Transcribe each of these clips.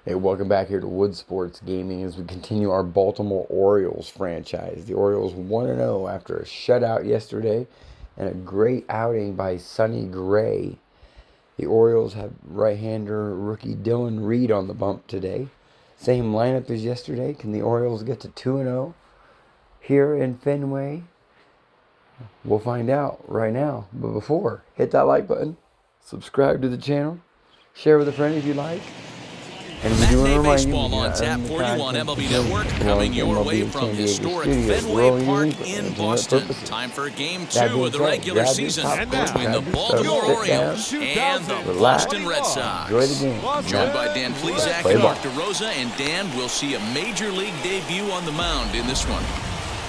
Hey, welcome back here to Wood Sports Gaming as we continue our Baltimore Orioles franchise. The Orioles 1-0 after a shutout yesterday and a great outing by Sonny Gray. The Orioles have right-hander rookie Dylan Reed on the bump today. Same lineup as yesterday. Can the Orioles get to 2-0 here in Fenway? We'll find out right now. But before, hit that like button, subscribe to the channel, share with a friend if you like. And we do want to remind you, baseball on tap for you on MLB Network, coming your way from historic Fenway Park in Boston. Time for Game 2 of the regular season between the Baltimore Orioles and the Boston Red Sox. Enjoy the game. Joined by Dan Plesac and Mark DeRosa, and Dan will see a Major League debut on the mound in this one.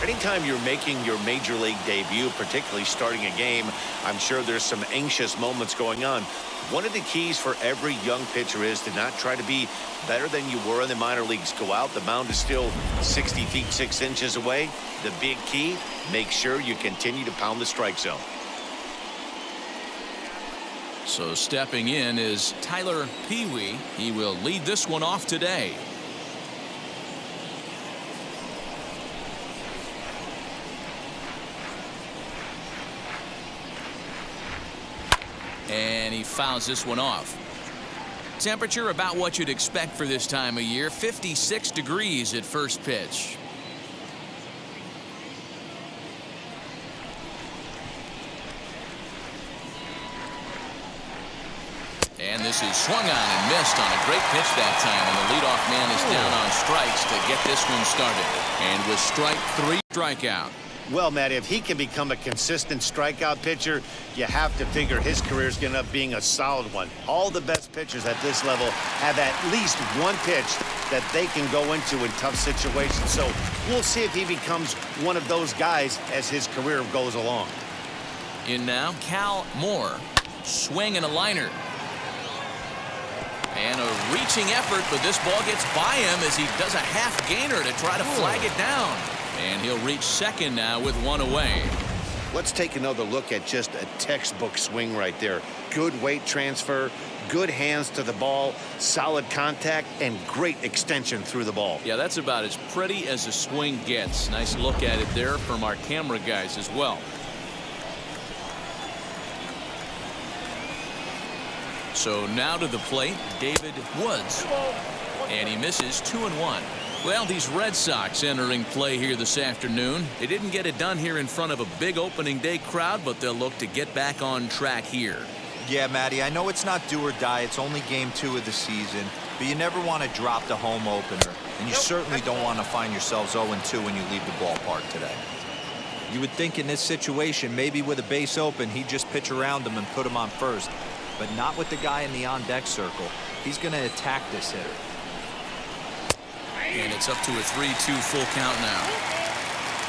Anytime you're making your Major League debut, particularly starting a game, I'm sure there's some anxious moments going on. One of the keys for every young pitcher is to not try to be better than you were in the minor leagues. Go out, the mound is still 60 feet 6 inches away. The big key, make sure you continue to pound the strike zone. So stepping in is Tyler Pee-wee. He will lead this one off today. And he fouls this one off. Temperature about what you'd expect for this time of year, 56 degrees at first pitch. And this is swung on and missed on a great pitch that time, and the leadoff man is down on strikes to get this one started. And with strike 3, strikeout. Well, Matt, if he can become a consistent strikeout pitcher, you have to figure his career is going to end up being a solid one. All the best pitchers at this level have at least one pitch that they can go into in tough situations. So we'll see if he becomes one of those guys as his career goes along. In now, Cal Moore. Swing and a liner. And a reaching effort, but this ball gets by him as he does a half gainer to try to flag it down. And he'll reach second now with one away. Let's take another look at just a textbook swing right there. Good weight transfer, good hands to the ball, solid contact, and great extension through the ball. Yeah, that's about as pretty as a swing gets. Nice look at it there from our camera guys as well. So now to the plate, David Woods. And he misses 2-1. Well, these Red Sox entering play here this afternoon. They didn't get it done here in front of a big opening day crowd, but they'll look to get back on track here. Yeah, Matty, I know it's not do or die. It's only game 2 of the season, but you never want to drop the home opener, and you certainly don't want to find yourselves 0-2 when you leave the ballpark today. You would think in this situation, maybe with a base open, he'd just pitch around him and put him on first, but not with the guy in the on-deck circle. He's going to attack this hitter. And it's up to a 3-2 full count now.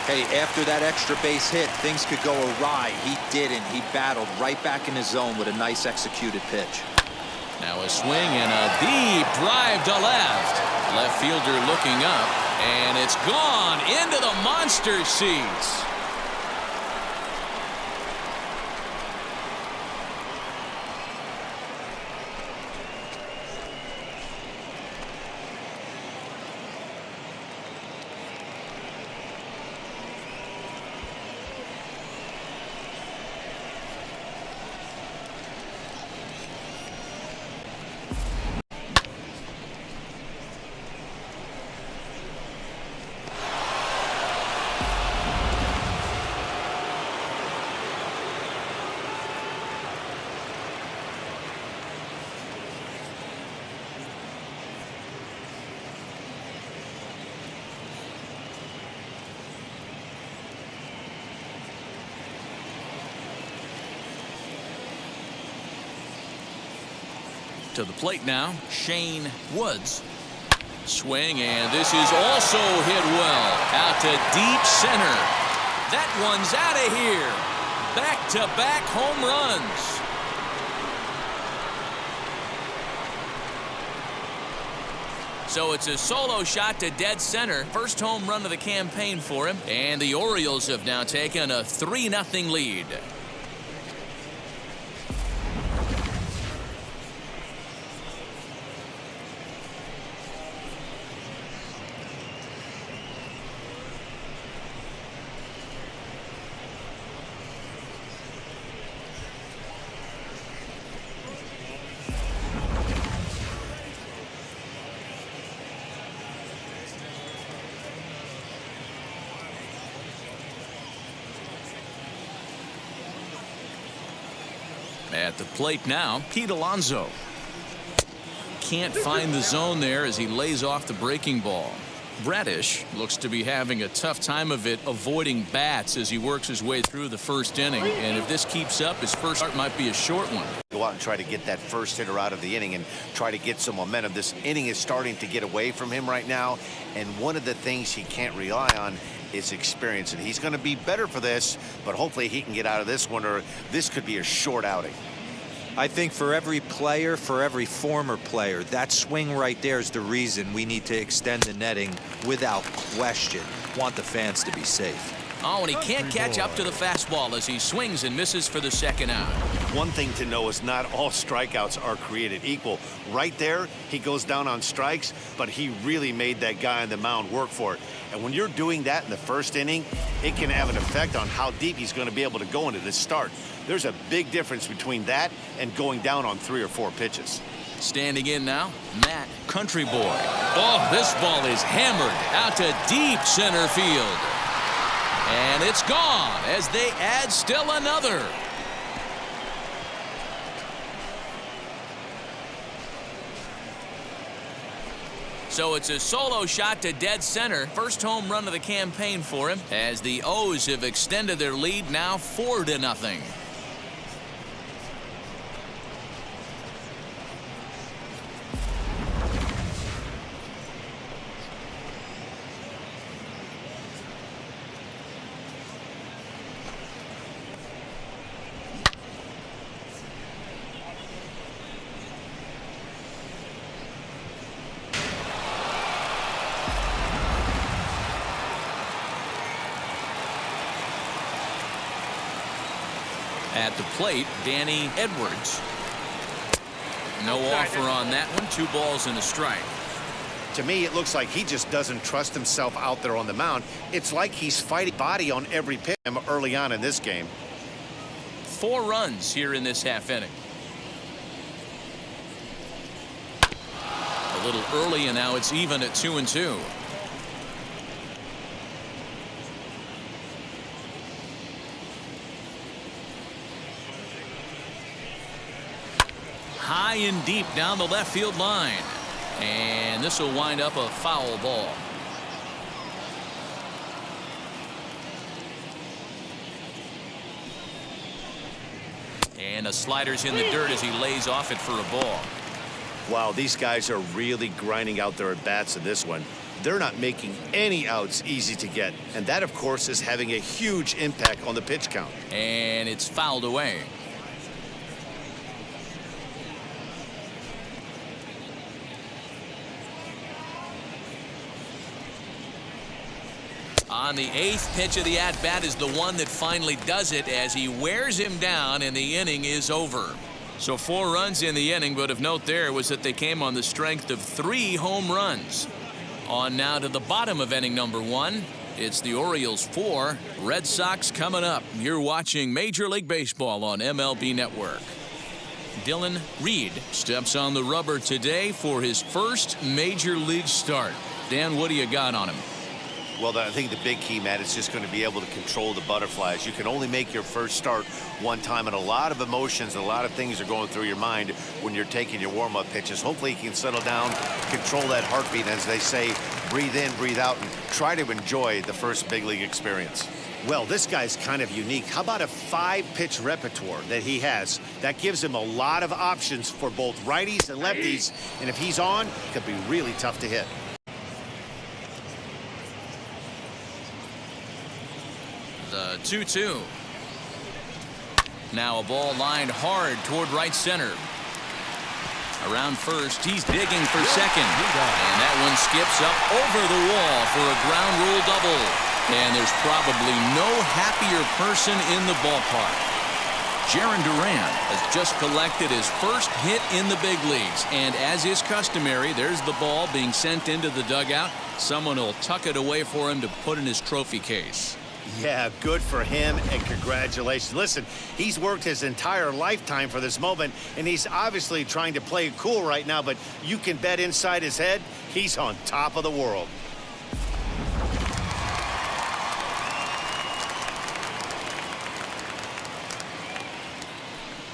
Hey, after that extra base hit, things could go awry. He didn't. He battled right back in his zone with a nice executed pitch. Now a swing and a deep drive to left. Left fielder looking up, and it's gone into the monster seats. To the plate now, Shane Woods. Swing, and this is also hit well. Out to deep center. That one's out of here. Back-to-back home runs. So it's a solo shot to dead center. First home run of the campaign for him. And the Orioles have now taken a 3-0 lead. At the plate now, Pete Alonso. Can't find the zone there as he lays off the breaking ball. Bradish looks to be having a tough time of it avoiding bats as he works his way through the first inning. And if this keeps up, his first start might be a short one. Go out and try to get that first hitter out of the inning and try to get some momentum. This inning is starting to get away from him right now, and one of the things he can't rely on is experience. And he's going to be better for this, but hopefully he can get out of this one, or this could be a short outing. I think for every player, for every former player, that swing right there is the reason we need to extend the netting without question. Want the fans to be safe. Oh, and he can't catch up to the fastball as he swings and misses for the second out. One thing to know is not all strikeouts are created equal. Right there, he goes down on strikes, but he really made that guy on the mound work for it. And when you're doing that in the first inning, it can have an effect on how deep he's going to be able to go into this start. There's a big difference between that and going down on 3 or 4 pitches. Standing in now, Matt Country Boy. Oh, this ball is hammered out to deep center field. And it's gone as they add still another. So it's a solo shot to dead center. First home run of the campaign for him as the O's have extended their lead now 4-0. At the plate, Danny Edwards. No offer on that one. 2 balls and a strike. To me, it looks like he just doesn't trust himself out there on the mound. It's like he's fighting body on every pitch early on in this game. 4 runs here in this half inning. A little early, and now it's even at 2-2. High and deep down the left field line. And this will wind up a foul ball. And a slider's in the dirt as he lays off it for a ball. Wow, these guys are really grinding out their at-bats in this one. They're not making any outs easy to get. And that, of course, is having a huge impact on the pitch count. And it's fouled away. On the 8th pitch of the at-bat is the one that finally does it as he wears him down and the inning is over. So 4 runs in the inning, but of note there was that they came on the strength of 3 home runs. On now to the bottom of inning number 1. It's the Orioles 4, Red Sox coming up. You're watching Major League Baseball on MLB Network. Dylan Reed steps on the rubber today for his first Major League start. Dan, what do you got on him? Well, I think the big key, Matt, is just going to be able to control the butterflies. You can only make your first start one time, and a lot of emotions, a lot of things are going through your mind when you're taking your warm-up pitches. Hopefully he can settle down, control that heartbeat, as they say, breathe in, breathe out, and try to enjoy the first big league experience. Well, this guy's kind of unique. How about a 5-pitch repertoire that he has? That gives him a lot of options for both righties and lefties, and if he's on, it could be really tough to hit. The 2-2. Now a ball lined hard toward right center. Around first, he's digging for second. And that one skips up over the wall for a ground rule double. And there's probably no happier person in the ballpark. Jaron Duran has just collected his first hit in the big leagues. And as is customary, there's the ball being sent into the dugout. Someone will tuck it away for him to put in his trophy case. Yeah, good for him, and congratulations. Listen, he's worked his entire lifetime for this moment, and he's obviously trying to play it cool right now, but you can bet inside his head, he's on top of the world.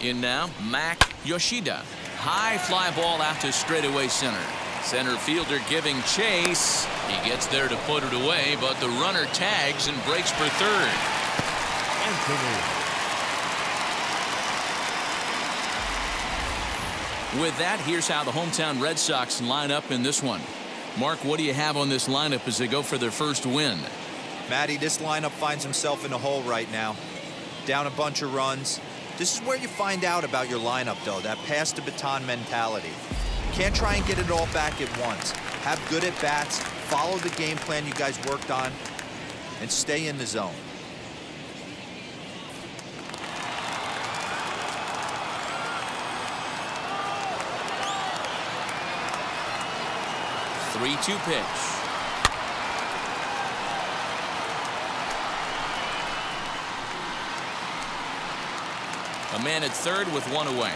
In now, Mac Yoshida. High fly ball out to straightaway center. Center fielder giving chase. He gets there to put it away, but the runner tags and breaks for third. With that, here's how the hometown Red Sox line up in this one. Mark, what do you have on this lineup as they go for their first win? Matty, this lineup finds himself in a hole right now. Down a bunch of runs. This is where you find out about your lineup, though, that pass the baton mentality. Can't try and get it all back at once. Have good at-bats, follow the game plan you guys worked on, and stay in the zone. Three-two pitch. A man at third with one away.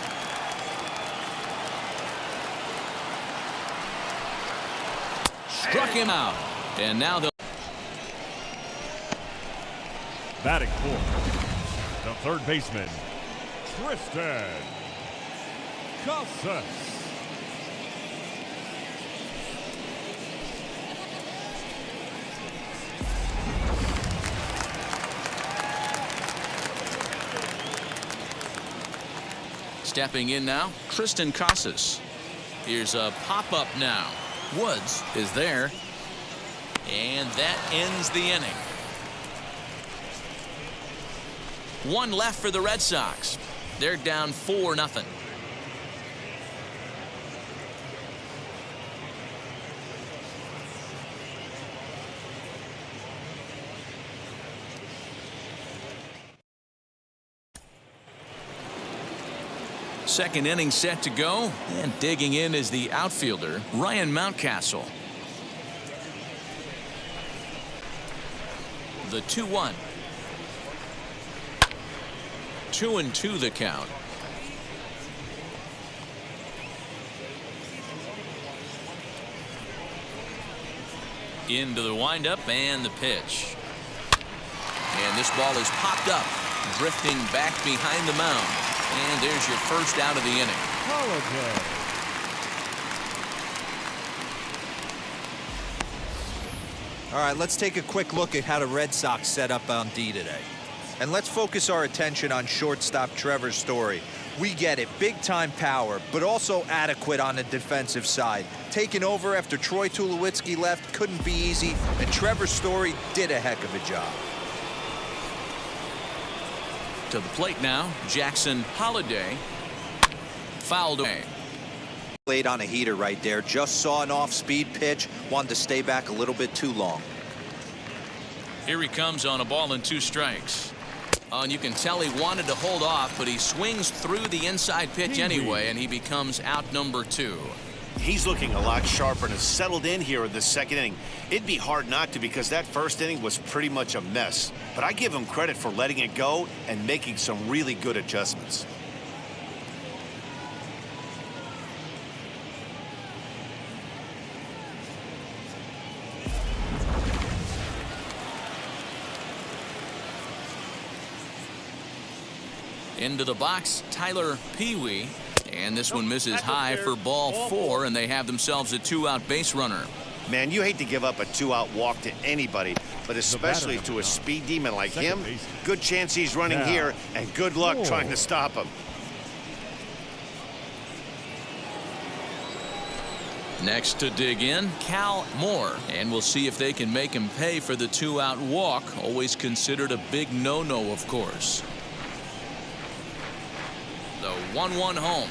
Struck him out. And now the batting fourth, the third baseman, Tristan Casas. stepping in now, Tristan Casas. Here's a pop-up now. Woods is there. And that ends the inning. One left for the Red Sox. They're down 4-0. Second inning set to go, and digging in is the outfielder, Ryan Mountcastle. The 2-1. 2-2 the count. Into the windup and the pitch. And this ball is popped up, drifting back behind the mound. And there's your first out of the inning. All right, let's take a quick look at how the Red Sox set up on D today. And let's focus our attention on shortstop Trevor Story. We get it, big-time power, but also adequate on the defensive side. Taking over after Troy Tulowitzki left couldn't be easy, and Trevor Story did a heck of a job. To the plate now, Jackson Holiday. Fouled away. Played on a heater right there. Just saw an off-speed pitch. Wanted to stay back a little bit too long. Here he comes on a ball and 2 strikes. And you can tell he wanted to hold off, but he swings through the inside pitch anyway, and he becomes out number 2. He's looking a lot sharper and has settled in here in the second inning. It'd be hard not to, because that first inning was pretty much a mess. But I give him credit for letting it go and making some really good adjustments. Into the box, Tyler Pee-wee. And this one misses high for ball 4, and they have themselves a 2-out base runner. Man, you hate to give up a 2-out walk to anybody, but especially to a speed demon like him. Good chance he's running here, and good luck trying to stop him. Next to dig in, Cal Moore. And we'll see if they can make him pay for the 2-out walk. Always considered a big no-no, of course. The 1-1 home.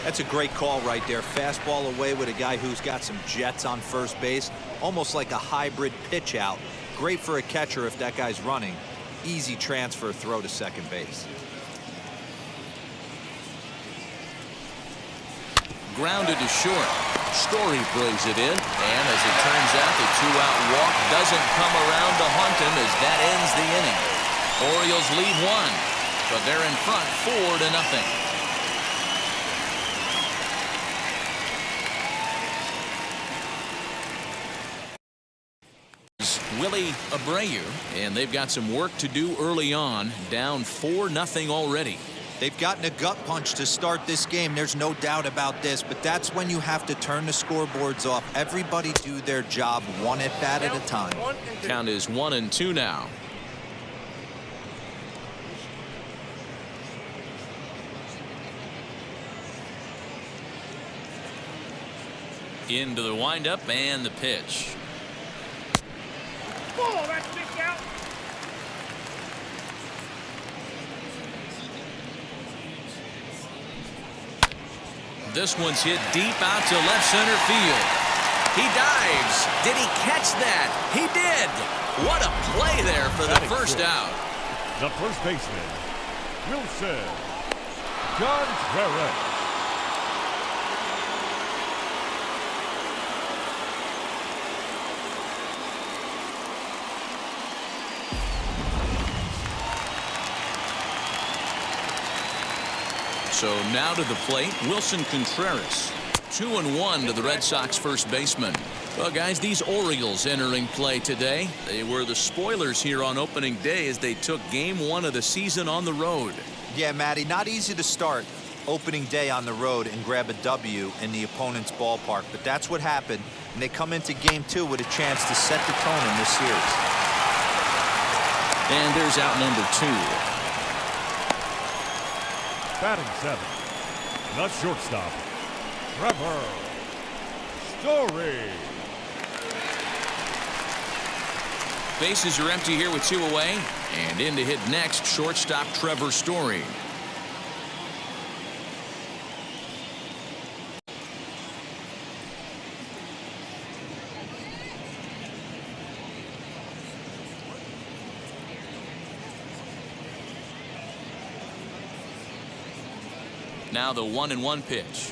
That's a great call right there. Fastball away with a guy who's got some jets on first base. Almost like a hybrid pitch out. Great for a catcher if that guy's running. Easy transfer throw to second base. Grounded to short. Story brings it in. And as it turns out, the 2-out walk doesn't come around to haunt him as that ends the inning. Orioles lead 1, but they're in front 4-0. Willie Abreu, and they've got some work to do early on, down 4-0 already. They've gotten a gut punch to start this game. There's no doubt about this, but that's when you have to turn the scoreboards off. Everybody do their job one at bat at a time. Count is 1-2 now. Into the windup and the pitch. Ball, that's kicked out. This one's hit deep out to left center field. He dives. Did he catch that? He did. What a play there for the first out. The first baseman, Wilson Contreras. So now to the plate, Wilson Contreras. 2-1 to the Red Sox first baseman. Well, guys, these Orioles entering play today. They were the spoilers here on opening day as they took game 1 of the season on the road. Yeah, Matty, not easy to start opening day on the road and grab a W in the opponent's ballpark, but that's what happened, and they come into game 2 with a chance to set the tone in this series. And there's out number 2. Batting 7th, the shortstop, Trevor Story. Bases are empty here with 2 away, and in to hit next, shortstop Trevor Story. Now the 1-1 pitch.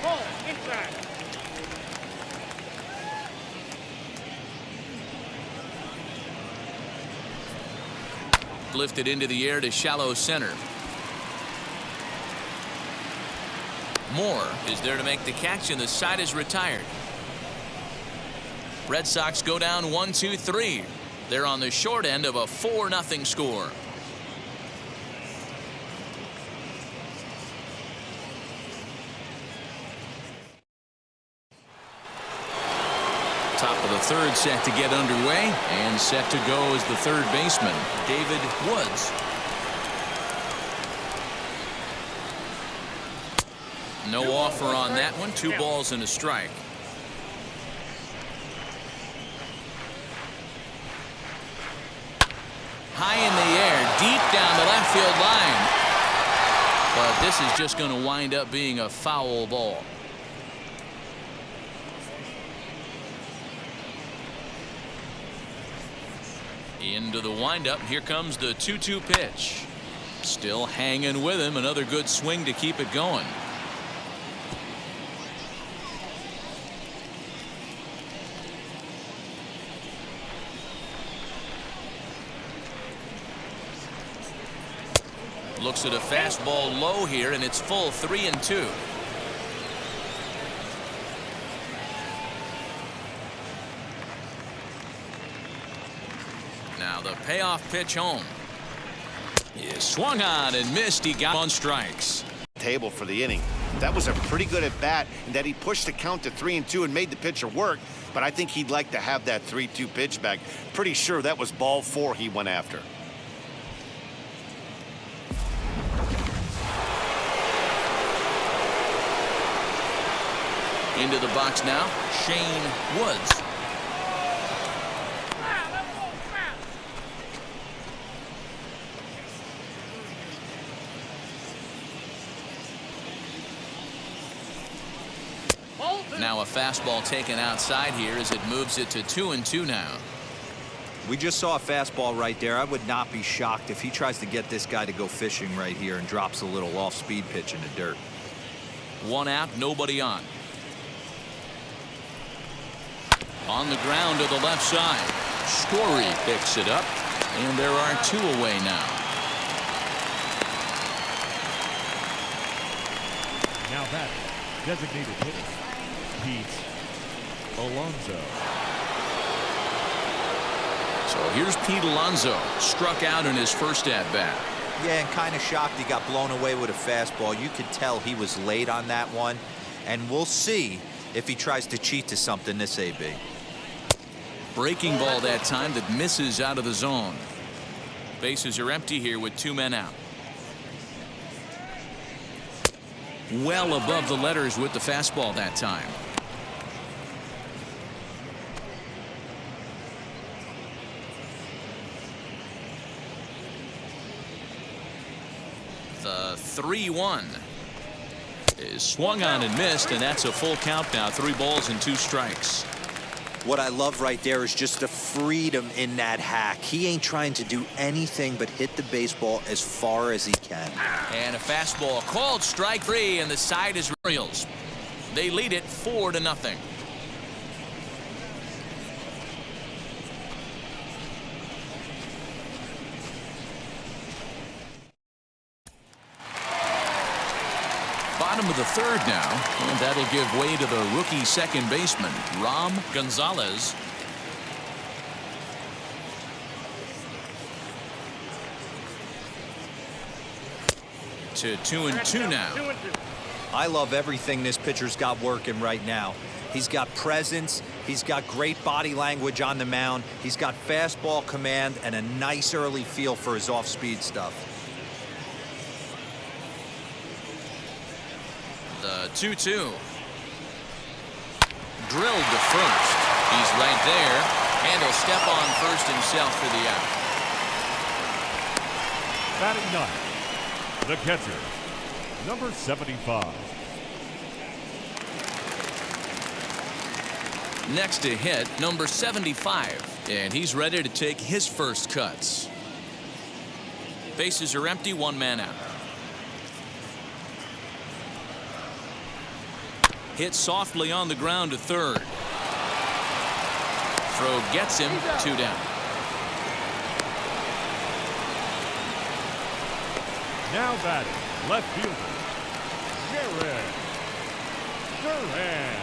Ball, inside. Lifted into the air to shallow center. Moore is there to make the catch, and the side is retired. Red Sox go down 1-2-3. They're on the short end of a 4-0 score. Top of the third set to get underway, and set to go as the third baseman, David Woods. No offer on that one. 2 balls and a strike. High in the air, deep down the left field line. But this is just going to wind up being a foul ball. Into the windup. Here comes the 2-2 pitch. Still hanging with him. Another good swing to keep it going. Looks at a fastball low here, and it's full 3-2. Now the payoff pitch home. Is swung on and missed. He got on strikes. Table for the inning. That was a pretty good at bat, and that he pushed the count to 3-2 and made the pitcher work. But I think he'd like to have that 3-2 pitch back. Pretty sure that was ball 4 he went after. Into the box now, Shane Woods. Now a fastball taken outside here as it moves it to 2-2 now. We just saw a fastball right there. I would not be shocked if he tries to get this guy to go fishing right here and drops a little off-speed pitch in the dirt. 1 out, nobody on. On the ground to the left side. Story picks it up, and there are 2 away now. Now batting, designated hitter, Pete Alonso. So here's Pete Alonso, struck out in his first at-bat. Yeah, and kind of shocked he got blown away with a fastball. You could tell he was late on that one. And we'll see if he tries to cheat to something this AB. Breaking ball that time that misses out of the zone. Bases are empty here with 2 men out. Well above the letters with the fastball that time. The 3-1 is swung on and missed, and that's a full count now. 3 balls and 2 strikes. What I love right there is just the freedom in that hack. He ain't trying to do anything but hit the baseball as far as he can. And a fastball called strike 3, and the side is Orioles. They lead it 4-0. Bottom of the 3rd now, and that'll give way to the rookie second baseman, Ram Gonzalez. To 2-2 now. 2-2. I love everything this pitcher's got working right now. He's got presence. He's got great body language on the mound. He's got fastball command and a nice early feel for his off-speed stuff. The 2-2. Drilled to first. He's right there, and he'll step on first himself for the out. Batting 9, the catcher, number 75. Next to hit, number 75, and he's ready to take his first cuts. Bases are empty, 1 man out. Hit softly on the ground to 3rd. Throw gets him, 2 down. Now batting, left fielder, Jared Duran.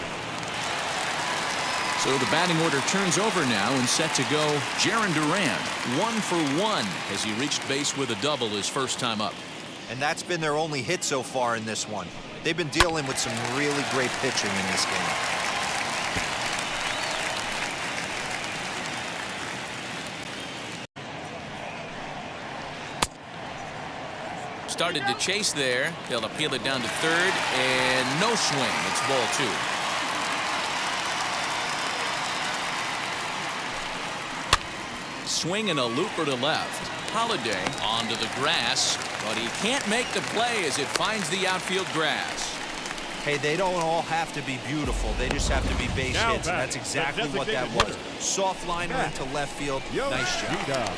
So the batting order turns over now, and set to go Jaron Duran, 1 for 1 as he reached base with a double his first time up. And that's been their only hit so far in this one. They've been dealing with some really great pitching in this game. Started to chase there. They'll appeal it down to 3rd, and no swing. It's ball 2. Swing and a looper to left. Holiday onto the grass, but he can't make the play as it finds the outfield grass. Hey, they don't all have to be beautiful. They just have to be base Now hits, and that's batting, exactly the what that designated was. hitter. Soft liner into left field. Nice job. Yoshida.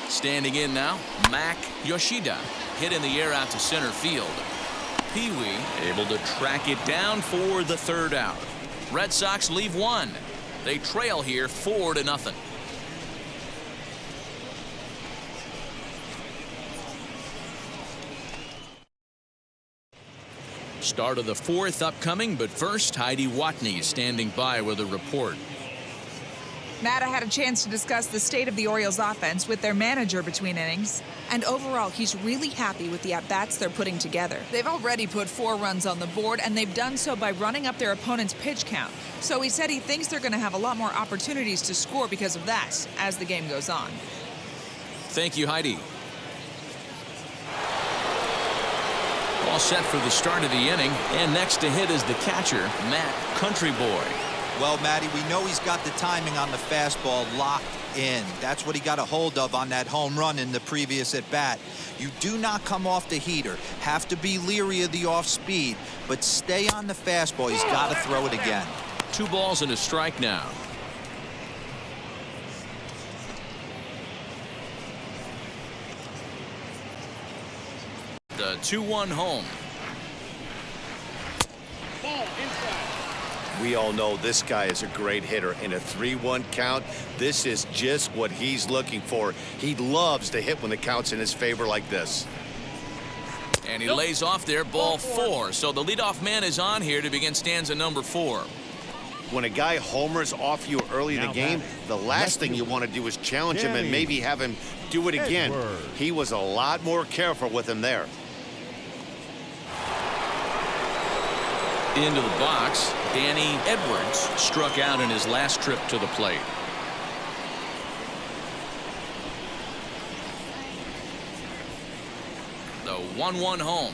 Standing in now, Mac Yoshida. Hit in the air out to center field. Pee-wee able to track it down for the 3rd out. Red Sox leave 1. They trail here 4-0. Start of the 4th upcoming, but first Heidi Watney is standing by with a report. Matt, I had a chance to discuss the state of the Orioles offense with their manager between innings, and overall he's really happy with the at-bats they're putting together. They've already put 4 runs on the board, and they've done so by running up their opponent's pitch count. So he said he thinks they're going to have a lot more opportunities to score because of that as the game goes on. Thank you, Heidi. All set for the start of the inning, and next to hit is the catcher, Matt Countryboy. Well, Matty, we know he's got the timing on the fastball locked in. That's what he got a hold of on that home run in the previous at-bat. You do not come off the heater. Have to be leery of the off-speed, but stay on the fastball. He's got to throw it again. 2 balls and a strike now. The 2-1 home. Ball inside. We all know this guy is a great hitter. In a 3-1 count, this is just what he's looking for. He loves to hit when the count's in his favor like this. And he lays off there, ball 4. So the leadoff man is on here to begin stanza number 4. When a guy homers off you early in the game, the last thing you want to do is challenge him and maybe have him do it again. He was a lot more careful with him there. Into the box, Danny Edwards struck out in his last trip to the plate. The 1-1 home.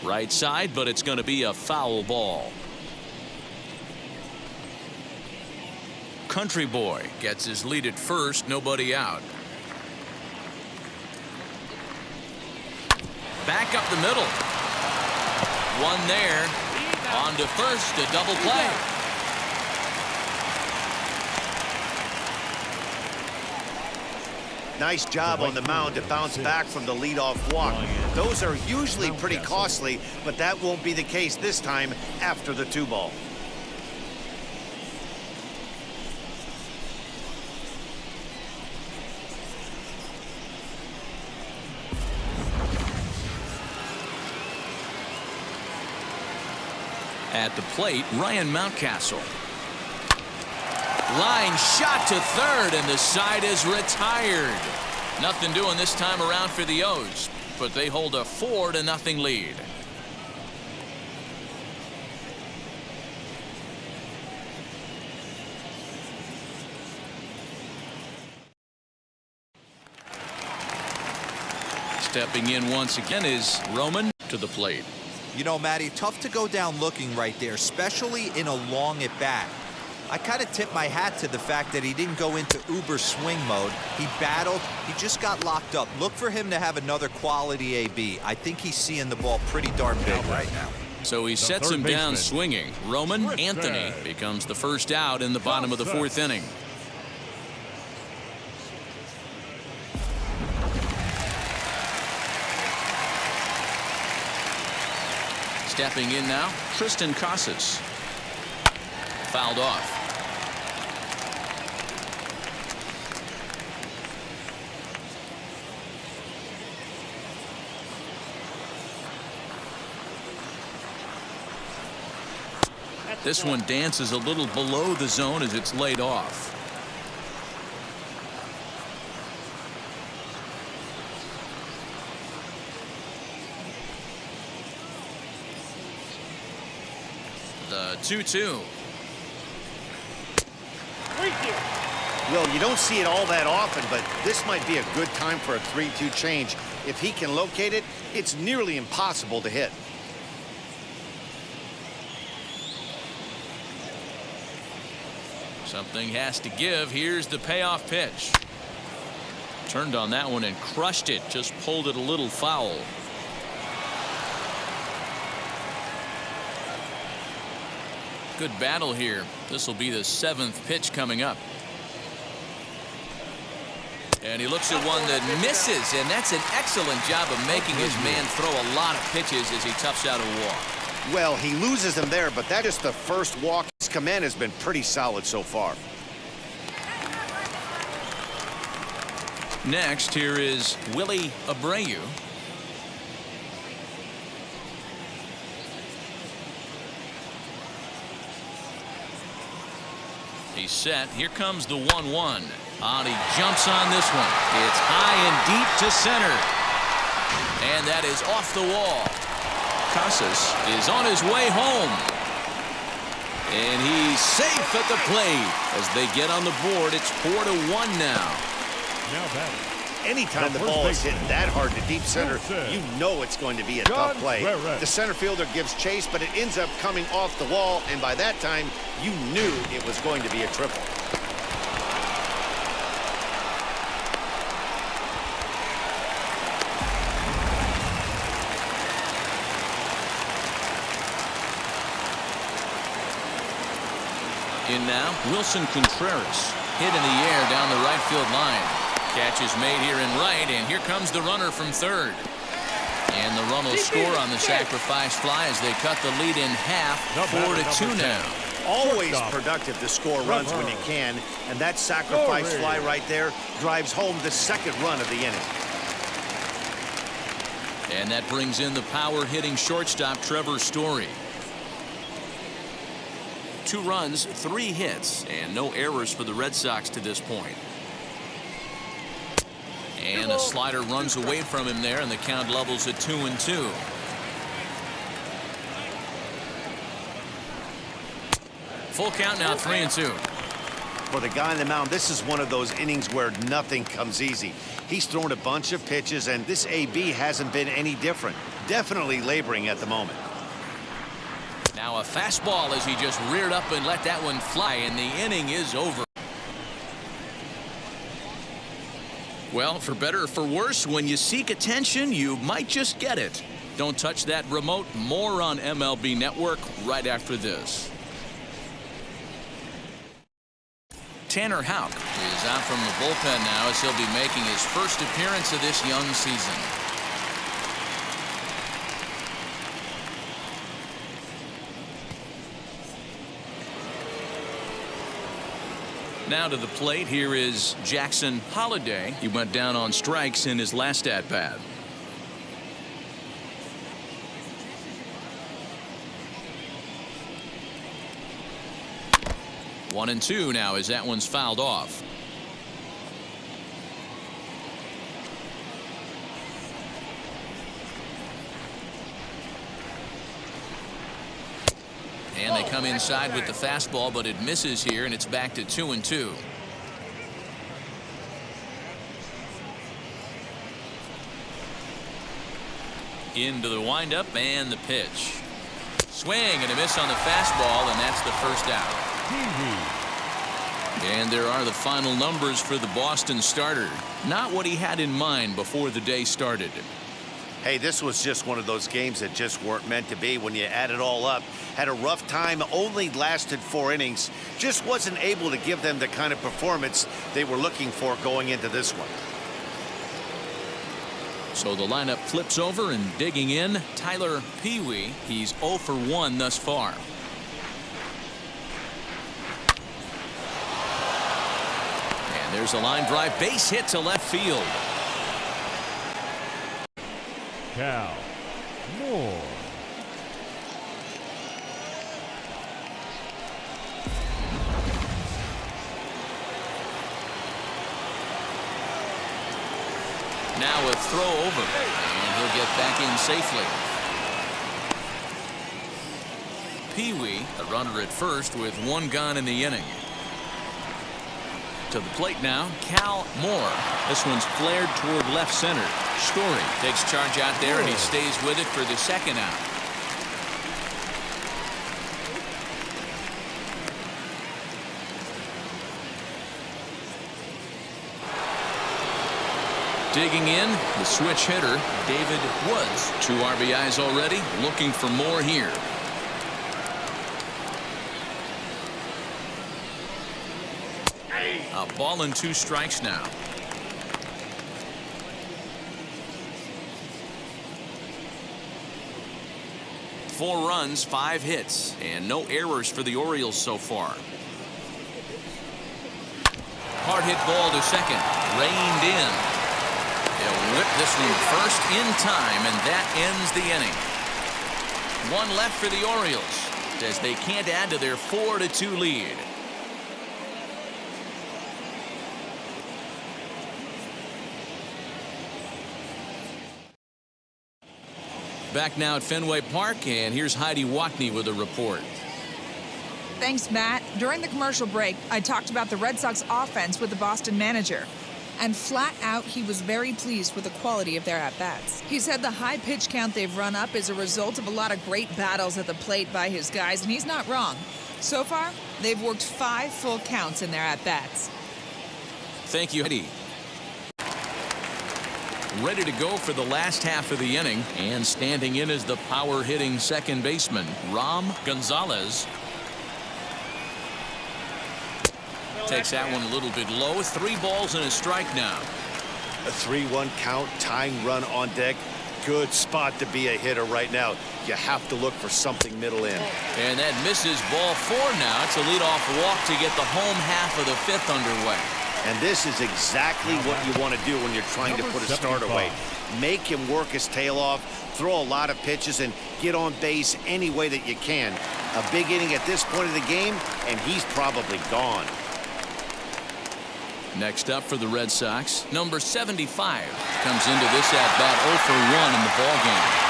Right side, but it's going to be a foul ball. Country Boy gets his lead at first, nobody out. Back up the middle. One there. On to first, a double play. Nice job on the mound to bounce back from the leadoff walk. Those are usually pretty costly, but that won't be the case this time after the 2-ball. At the plate, Ryan Mountcastle. Line shot to third, and the side is retired. Nothing doing this time around for the O's, but they hold a 4-0 lead. Stepping in once again is Roman to the plate. You know, Matty, tough to go down looking right there, especially in a long at bat. I kind of tip my hat to the fact that he didn't go into uber swing mode. He battled. He just got locked up. Look for him to have another quality AB. I think he's seeing the ball pretty darn big right now. So he sets him down swinging. Roman Anthony becomes the first out in the bottom of the 4th inning. Stepping in now, Tristan Casas. Fouled off. This one dances a little below the zone as it's laid off. The 2-2. Well, you don't see it all that often, but this might be a good time for a 3-2 change. If he can locate it, it's nearly impossible to hit. Something has to give. Here's the payoff pitch. Turned on that one and crushed it. Just pulled it a little foul. Good battle here. This will be the 7th pitch coming up. And he looks at one that misses, and that's an excellent job of making his man throw a lot of pitches as he toughs out a walk. Well, he loses him there, but that is the first walk. His command has been pretty solid so far. Next, here is Willie Abreu. He's set. Here comes the 1-1. He jumps on this one. It's high and deep to center. And that is off the wall. Casas is on his way home. And he's safe at the plate. As they get on the board, it's 4-1 now. Now batting. Anytime the ball is hit that hard to deep center, you know it's going to be a tough play. The center fielder gives chase, but it ends up coming off the wall, and by that time, you knew it was going to be a triple. In now, Wilson Contreras. Hit in the air down the right field line. Catch is made here in right, and here comes the runner from third. And the run will score on the sacrifice fly as they cut the lead in half, 4-2 now. Always productive to score runs when you can, and that sacrifice fly right there drives home the second run of the inning. And that brings in the power-hitting shortstop Trevor Story. 2 runs, 3 hits, and no errors for the Red Sox to this point. And a slider runs away from him there, and the count levels at 2-2. Full count now, 3-2. For the guy on the mound, this is one of those innings where nothing comes easy. He's thrown a bunch of pitches, and this AB hasn't been any different. Definitely laboring at the moment. Now a fastball as he just reared up and let that one fly, and the inning is over. Well, for better or for worse, when you seek attention, you might just get it. Don't touch that remote. More on MLB Network right after this. Tanner Houck is out from the bullpen now as he'll be making his first appearance of this young season. Now to the plate, here is Jackson Holliday. He went down on strikes in his last at-bat. One and two now as that one's fouled off. And they come inside with the fastball, but it misses here, and it's back to 2-2. Into the windup and the pitch. Swing and a miss on the fastball, and that's the first out. And there are the final numbers for the Boston starter. Not what he had in mind before the day started. Hey, this was just one of those games that just weren't meant to be when you add it all up. Had a rough time, only lasted 4 innings. Just wasn't able to give them the kind of performance they were looking for going into this one. So the lineup flips over, and digging in, Tyler Pee-wee. He's 0 for 1 thus far. And there's a line drive, base hit to left field. Cal Moore. Now a throw over, and he'll get back in safely. Pee-wee, a runner at first with 1 gone in the inning. To the plate now, Cal Moore. This one's flared toward left center. Story takes charge out there, and he stays with it for the second out. Digging in, the switch hitter, David Woods. 2 RBIs already, looking for more here. A ball and 2 strikes now. Four runs, 5 hits, and no errors for the Orioles so far. Hard hit ball to second, reined in. They'll whip this one first in time, and that ends the inning. 1 left for the Orioles as they can't add to their 4-2 lead. Back now at Fenway Park, and here's Heidi Watney with a report. Thanks, Matt. During the commercial break, I talked about the Red Sox offense with the Boston manager. And flat out, he was very pleased with the quality of their at-bats. He said the high pitch count they've run up is a result of a lot of great battles at the plate by his guys, and he's not wrong. So far, they've worked 5 full counts in their at-bats. Thank you, Heidi. Ready to go for the last half of the inning, and standing in is the power-hitting second baseman, Ram Gonzalez. Takes that one a little bit low. 3 balls and a strike now. A 3-1 count, tying run on deck. Good spot to be a hitter right now. You have to look for something middle in. And that misses ball 4 now. It's a leadoff walk to get the home half of the 5th underway. And this is exactly what you want to do when you're trying to put a starter away. Make him work his tail off, throw a lot of pitches, and get on base any way that you can. A big inning at this point of the game, and he's probably gone. Next up for the Red Sox, number 75 comes into this at-bat 0 for 1 in the ballgame.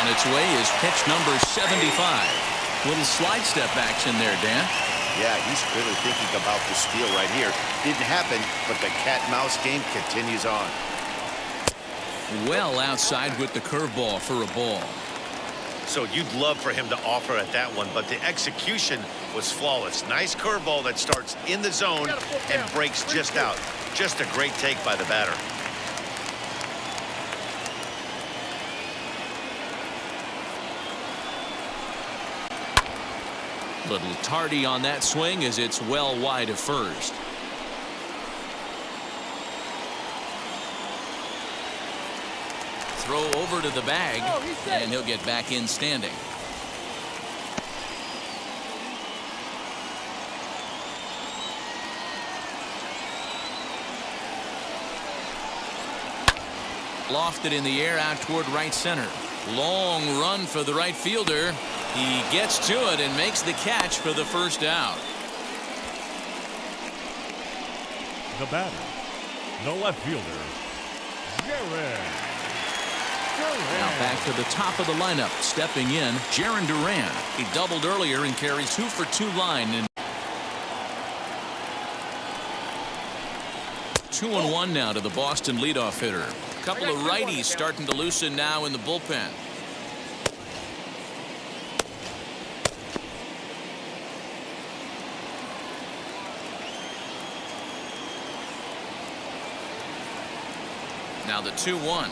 On its way is pitch number 75. Little slide step action there, Dan. Yeah, he's really thinking about the steal right here. Didn't happen, but the cat-mouse game continues on. Well outside with the curveball for a ball. So you'd love for him to offer at that one, but the execution was flawless. Nice curveball that starts in the zone and breaks just out. Just a great take by the batter. Little tardy on that swing as it's well wide of first. Throw over to the bag, and he'll get back in standing. Lofted in the air out toward right center. Long run for the right fielder. He gets to it and makes the catch for the first out. The batter, the left fielder, Jaron. Now back to the top of the lineup. Stepping in, Jaron Duran. He doubled earlier and carries 2 for 2 line. 2-1 now to the Boston leadoff hitter. A couple of righties starting to loosen now in the bullpen. Now the 2-1.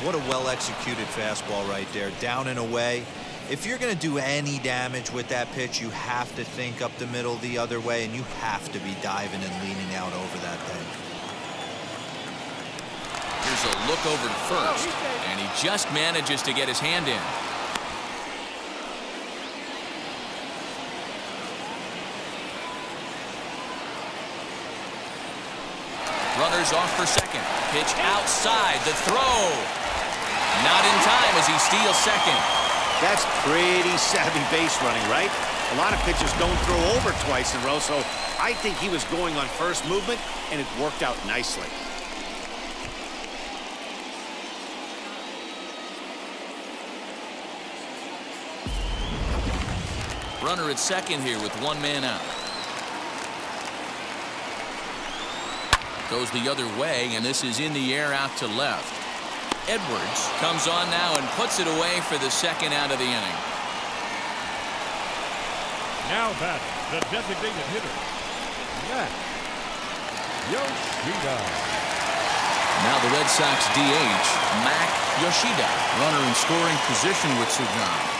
What a well-executed fastball right there. Down and away. If you're going to do any damage with that pitch, you have to think up the middle the other way, and you have to be diving and leaning out over that thing. Here's a look over to first, and he just manages to get his hand in. Runners off for second. Pitch outside. The throw. Not in time as he steals second. That's pretty savvy base running, right? A lot of pitchers don't throw over twice in a row, so I think he was going on first movement, and it worked out nicely. Runner at second here with 1 man out. Goes the other way, and this is in the air out to left. Edwards comes on now and puts it away for the second out of the inning. Now batting, the designated hitter, Matt Yoshida. Now the Red Sox DH, Mac Yoshida. Runner in scoring position with Sugan.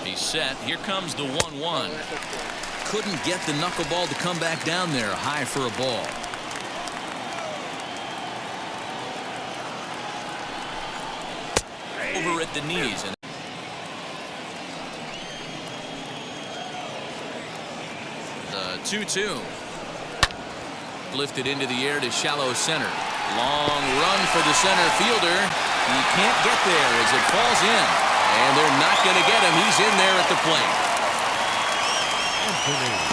He's set. Here comes the 1-1. Couldn't get the knuckleball to come back down there high for a ball. Over at the knees. And the 2-2. Lifted into the air to shallow center. Long run for the center fielder. He can't get there as it falls in. And they're not going to get him. He's in there at the plate.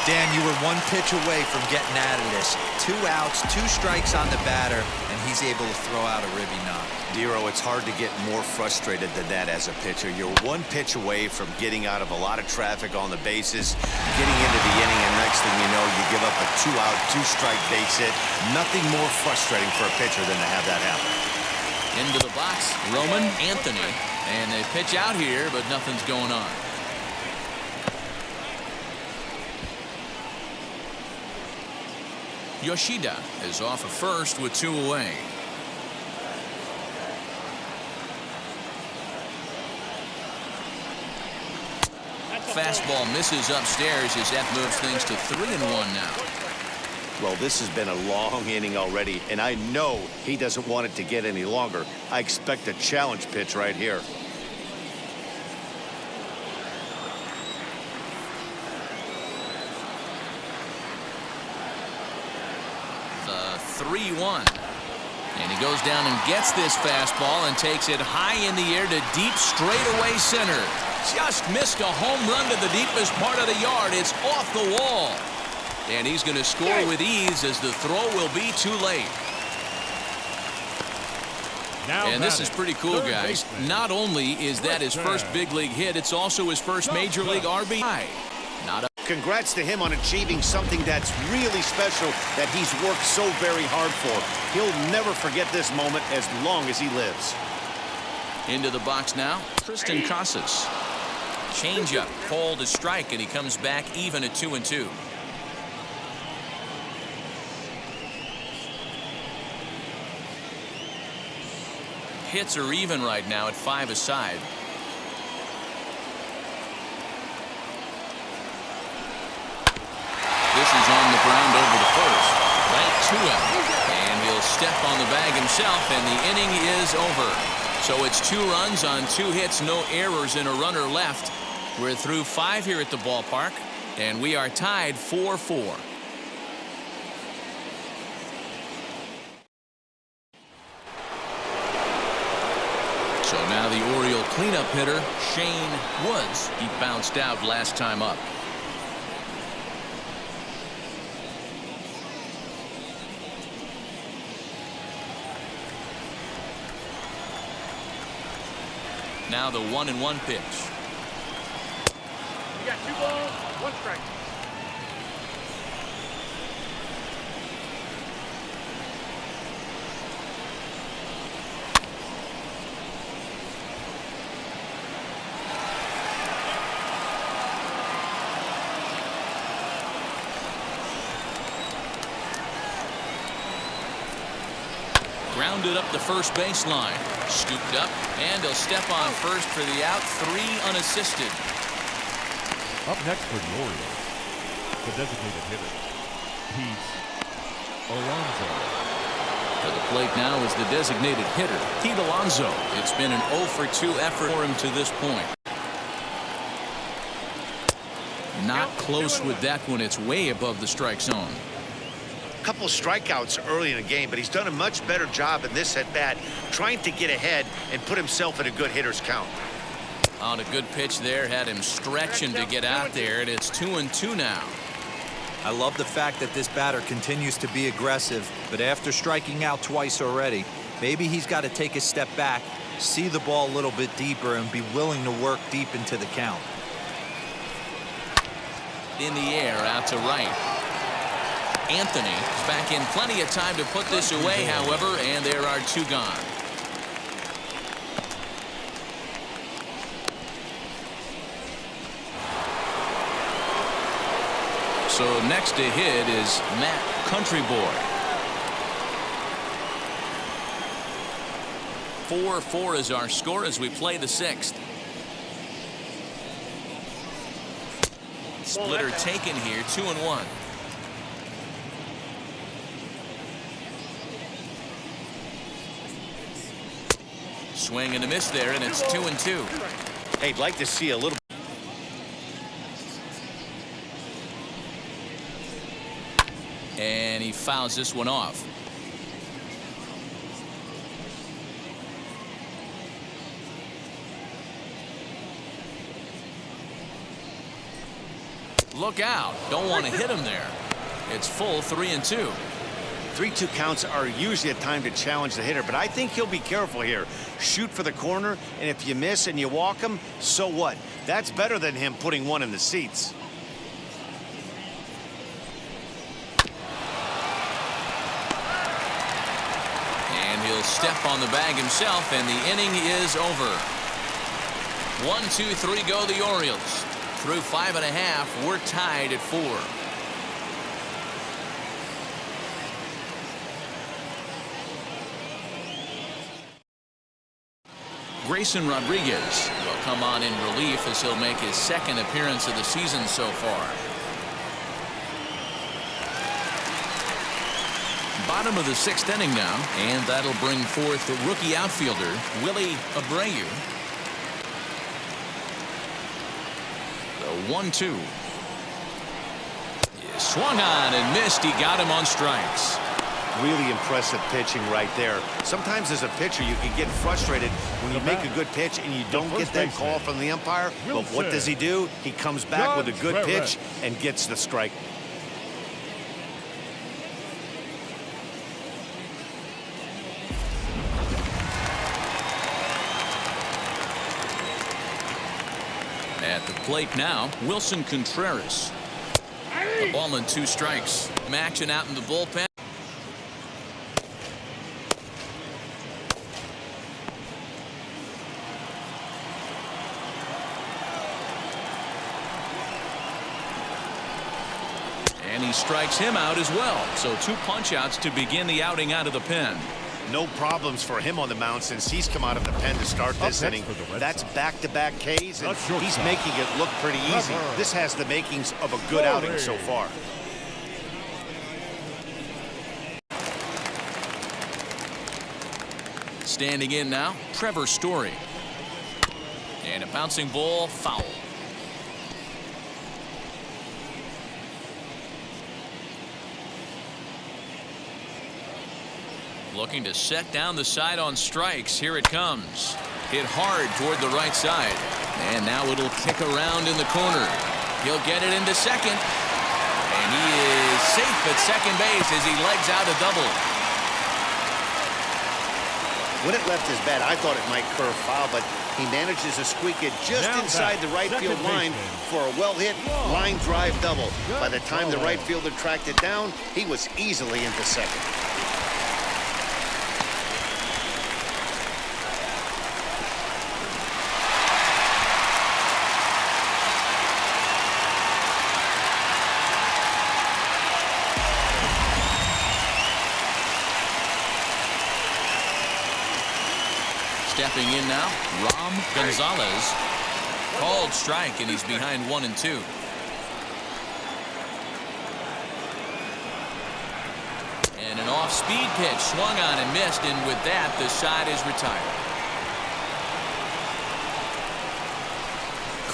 Dan, you were 1 pitch away from getting out of this. 2 outs, 2 strikes on the batter, and he's able to throw out a ribby knock. Dero, it's hard to get more frustrated than that as a pitcher. You're 1 pitch away from getting out of a lot of traffic on the bases, getting into the inning, and next thing you know, you give up a 2-out, 2-strike base hit. Nothing more frustrating for a pitcher than to have that happen. Into the box, Roman Anthony. And they pitch out here, but nothing's going on. Yoshida is off of first with 2 away. fastball misses upstairs as that moves things to 3-1 now. Well, this has been a long inning already, and I know he doesn't want it to get any longer. I expect a challenge pitch right here. The 3-1. And he goes down and gets this fastball and takes it high in the air to deep straightaway center. Just missed a home run to the deepest part of the yard. It's off the wall. And he's going to score with ease as the throw will be too late. And this is pretty cool, guys. Not only is that his first big league hit, it's also his first major league RBI. Congrats to him on achieving something that's really special that he's worked so very hard for. He'll never forget this moment as long as he lives. Into the box now, Tristan Casas. Changeup, called a strike, and he comes back even at 2-2. Hits are even right now at 5 aside. This is on the ground over the first. Right to him. And he'll step on the bag himself, and the inning is over. So it's 2 runs on 2 hits, no errors, and a runner left. We're through 5 here at the ballpark, and we are tied 4-4. So now the Oriole cleanup hitter, Shane Woods. He bounced out last time up. Now the 1-1 pitch. You got 2 balls, 1 strike. Grounded up the first baseline. Scooped up, and he'll step on first for the out. 3 unassisted. Up next for the Orioles, the designated hitter, Pete Alonso. To the plate now is the designated hitter, Pete Alonso. It's been an 0-for-2 effort for him to this point. Not close with that one. It's way above the strike zone. Couple strikeouts early in the game, but he's done a much better job in this at bat, trying to get ahead and put himself in a good hitter's count. On a good pitch there, had him stretching to get out there, and it's 2-2 now. I love the fact that this batter continues to be aggressive, but after striking out twice already, maybe he's got to take a step back, see the ball a little bit deeper, and be willing to work deep into the count. In the air, out to right. Anthony is back in plenty of time to put this away, however, and there are 2 gone. So next to hit is Matt Countryboy. 4-4 is our score as we play the 6th. Splitter taken here, 2-1. Swing and a miss there, and it's 2-2. Hey, I'd like to see a little. And he fouls this one off. Look out. Don't want to hit him there. It's full 3-2. 3-2 counts are usually a time to challenge the hitter, but I think he'll be careful here. Shoot for the corner, and if you miss and you walk him, so what? That's better than him putting one in the seats. And he'll step on the bag himself, and the inning is over. 1-2-3 go the Orioles. Through 5.5, we're tied at 4. Grayson Rodriguez will come on in relief as he'll make his second appearance of the season so far. Bottom of the 6th inning now, and that'll bring forth the rookie outfielder Willie Abreu. The 1-2. Swung on and missed. He got him on strikes. Really impressive pitching right there. Sometimes as a pitcher you can get frustrated when you make a good pitch and you don't get that call from the umpire. But what does he do? He comes back with a good pitch and gets the strike. At the plate now, Wilson Contreras. A ball and 2 strikes. Matching out in the bullpen. And he strikes him out as well. So 2 punch-outs to begin the outing out of the pen. No problems for him on the mound since he's come out of the pen to start this inning. That's back-to-back Ks, and he's making it look pretty easy. This has the makings of a good outing so far. Standing in now, Trevor Story. And a bouncing ball, foul. Looking to set down the side on strikes. Here it comes. Hit hard toward the right side. And now it'll kick around in the corner. He'll get it into second. And he is safe at second base as he legs out a double. When it left his bat, I thought it might curve foul, but he manages to squeak it just inside the right field line for a well-hit line drive double. By the time the right fielder tracked it down, he was easily into second. Stepping in now, Ram Gonzalez. Called strike, and he's behind 1-2. And an off-speed pitch swung on and missed, and with that, the side is retired.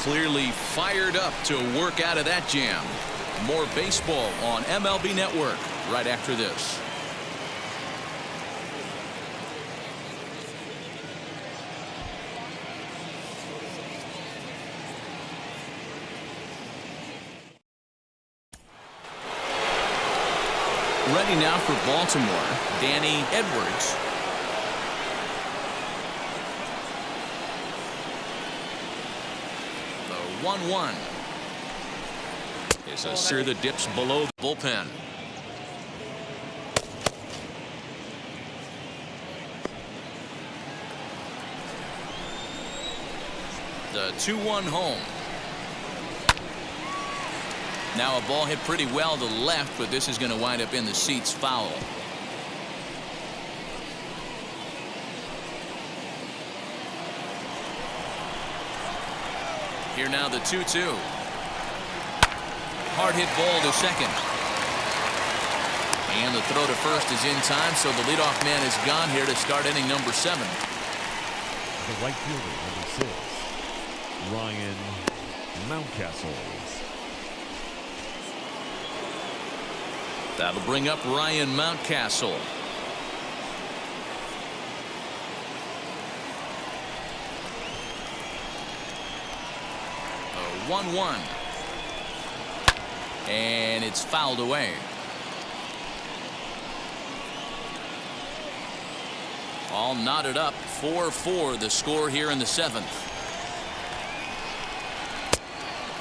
Clearly fired up to work out of that jam. More baseball on MLB Network right after this. Ready now for Baltimore, Danny Edwards. The 1-1. Is a sear that dips below the bullpen. The 2-1 home. Now a ball hit pretty well to the left, but this is going to wind up in the seats, foul. Here now the 2-2. Hard hit ball to second. And the throw to first is in time, so the leadoff man is gone here to start inning number 7. The right fielder, number 6, Ryan Mountcastle. That'll bring up Ryan Mountcastle. A 1-1. And it's fouled away. All knotted up, 4-4 the score here in the 7th.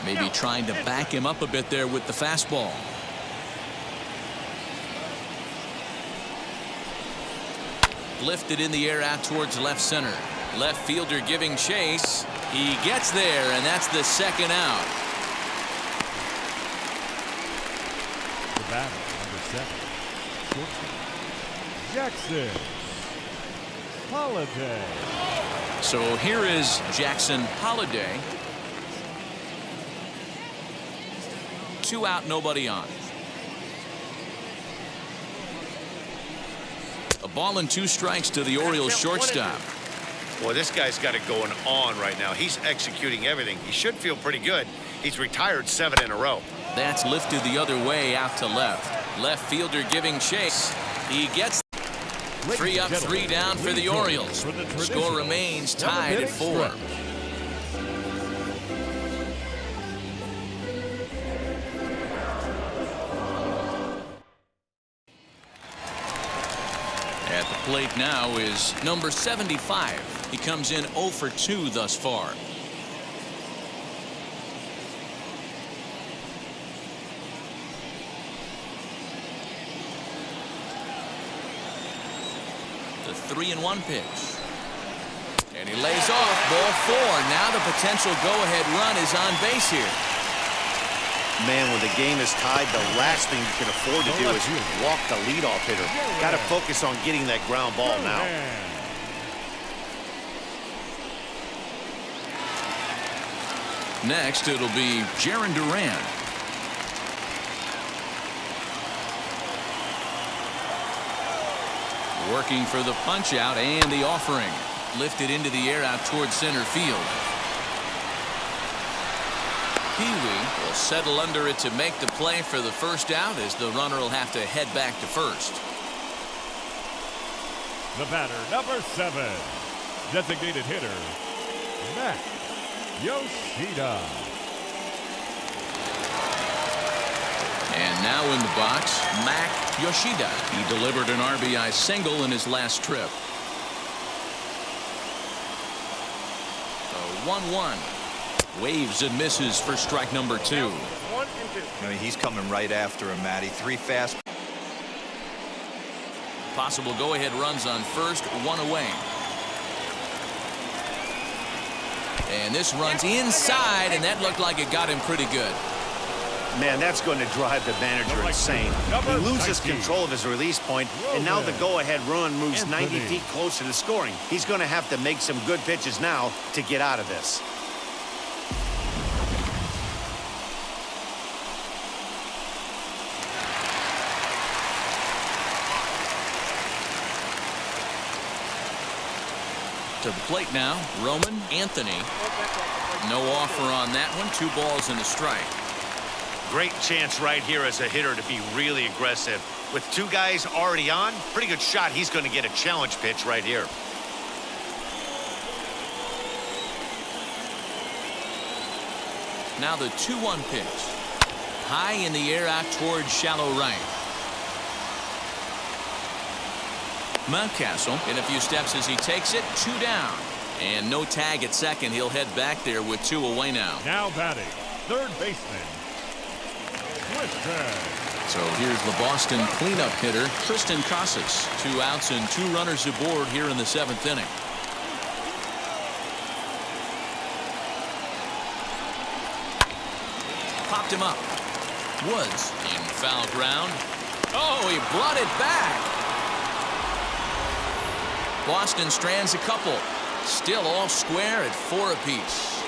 Maybe trying to back him up a bit there with the fastball. Lifted in the air out towards left center. Left fielder giving chase. He gets there, and that's the second out. The batter, number 7, shortstop, Jackson Holiday. So here is Jackson Holliday. 2 out, nobody on. A ball and 2 strikes to the Orioles shortstop. Well, this guy's got it going on right now. He's executing everything. He should feel pretty good. He's retired 7 in a row. That's lifted the other way out to left. Left fielder giving chase. He gets 3 up, 3 down for the Orioles. Score remains tied at 4. At the plate now is number 75. He comes in 0 for 2 thus far. The 3-1 pitch. And he lays off ball 4. Now the potential go-ahead run is on base here. Man, when the game is tied, the last thing you can afford to do is walk the leadoff hitter. Got to focus on getting that ground ball now. Next, it'll be Jaron Duran. Working for the punch out and the offering. Lifted into the air out towards center field. Pee-wee will settle under it to make the play for the first out, as the runner will have to head back to first. The batter, number 7, designated hitter, Matt Yoshida. And now in the box, Mac Yoshida. He delivered an RBI single in his last trip. A 1-1. Waves and misses for strike number 2. I mean, he's coming right after him, Matty. 3 fast. Possible go-ahead runs on first, 1 away. And this runs inside, and that looked like it got him pretty good. Man, that's going to drive the manager insane. He loses control of his release point, and now the go-ahead run moves 90 feet closer to scoring. He's going to have to make some good pitches now to get out of this. To the plate now, Roman Anthony. No offer on that one. 2 balls and a strike. Great chance right here as a hitter to be really aggressive. With 2 guys already on, pretty good shot. He's going to get a challenge pitch right here. Now the 2-1 pitch. High in the air out towards shallow right. Mountcastle in a few steps as he takes it. 2 down. And no tag at second. He'll head back there with 2 away now. Now batting, third baseman, Tristan. So here's the Boston cleanup hitter, Tristan Casas. 2 outs and 2 runners aboard here in the 7th inning. Popped him up. Woods in foul ground. Oh, he brought it back. Boston strands a couple. Still all square at 4 apiece.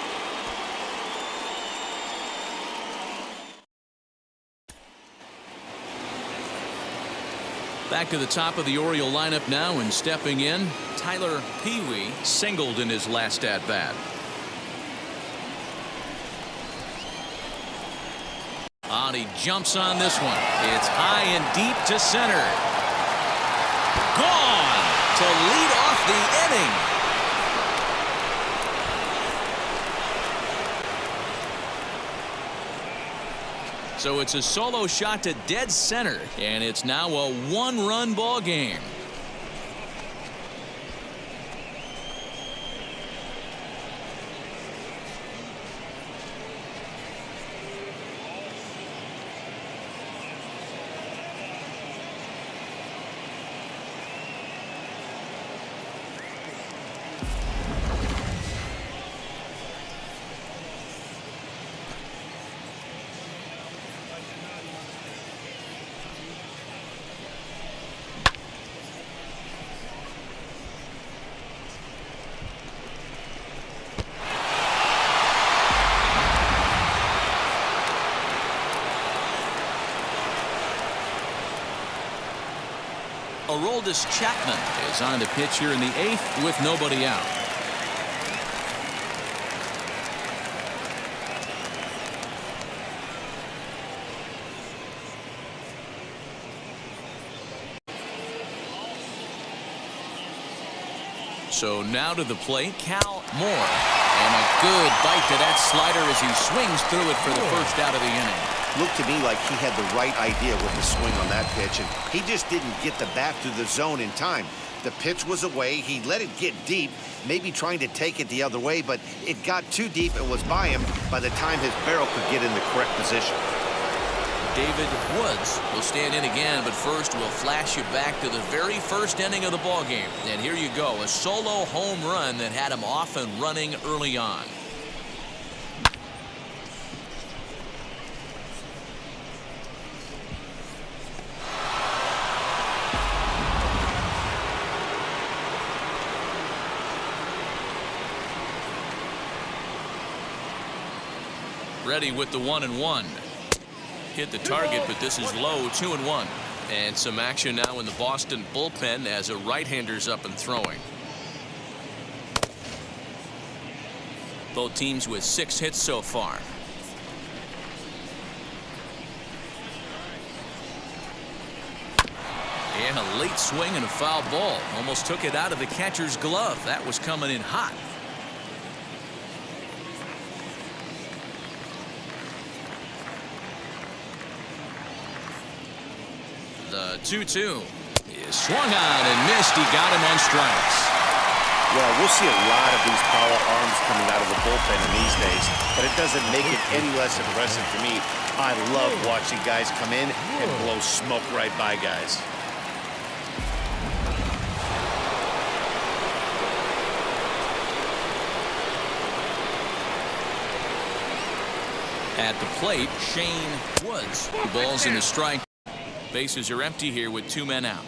Back to the top of the Oriole lineup now, and stepping in, Tyler Pee-wee singled in his last at-bat. He jumps on this one. It's high and deep to center. Gone to lead off the inning. So it's a solo shot to dead center, and it's now a 1-run ball game. Aroldis Chapman is on the pitch here in the 8th with nobody out. So now to the plate, Cal Moore. And a good bite to that slider as he swings through it for the first out of the inning. Looked to me like he had the right idea with the swing on that pitch, and he just didn't get the bat through the zone in time. The pitch was away. He let it get deep, maybe trying to take it the other way, but it got too deep and was by him by the time his barrel could get in the correct position. David Woods will stand in again, but first we'll flash you back to the very first inning of the ball game. And here you go, a solo home run that had him off and running early on. Ready with the 1-1. Hit the target, but this is low. 2-1. And some action now in the Boston bullpen as a right-hander's up and throwing. Both teams with 6 hits so far. And a late swing and a foul ball. Almost took it out of the catcher's glove. That was coming in hot. The 2-2 is swung on and missed. He got him on strikes. Well, we'll see a lot of these power arms coming out of the bullpen in these days, but it doesn't make it any less impressive to me. I love watching guys come in and blow smoke right by guys. At the plate, Shane Woods. The ball's in the strike. Bases are empty here with 2 men out.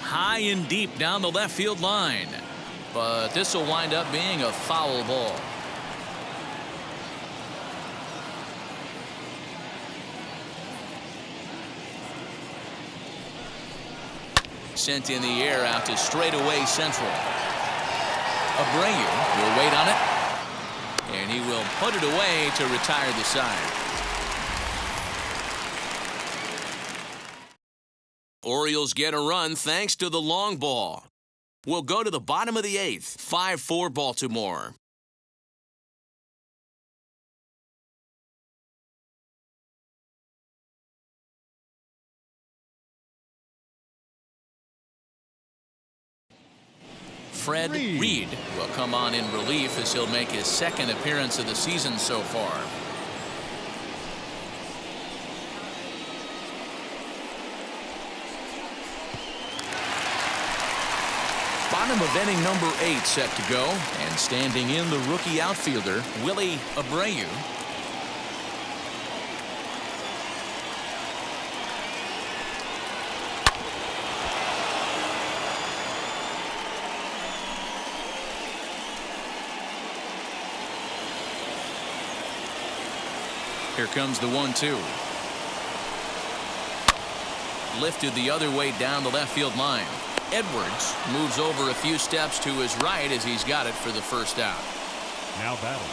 High and deep down the left field line. But this will wind up being a foul ball. Sent in the air out to straightaway central. Abreu will wait on it. And he will put it away to retire the side. Orioles get a run thanks to the long ball. We'll go to the bottom of the 8th. 5-4 Baltimore. Fred Reed will come on in relief as he'll make his 2nd appearance of the season so far. Bottom of inning number 8 set to go, and standing in the rookie outfielder Willie Abreu. Here comes the 1-2. Lifted the other way down the left field line. Edwards moves over a few steps to his right as he's got it for the first out. Now batting.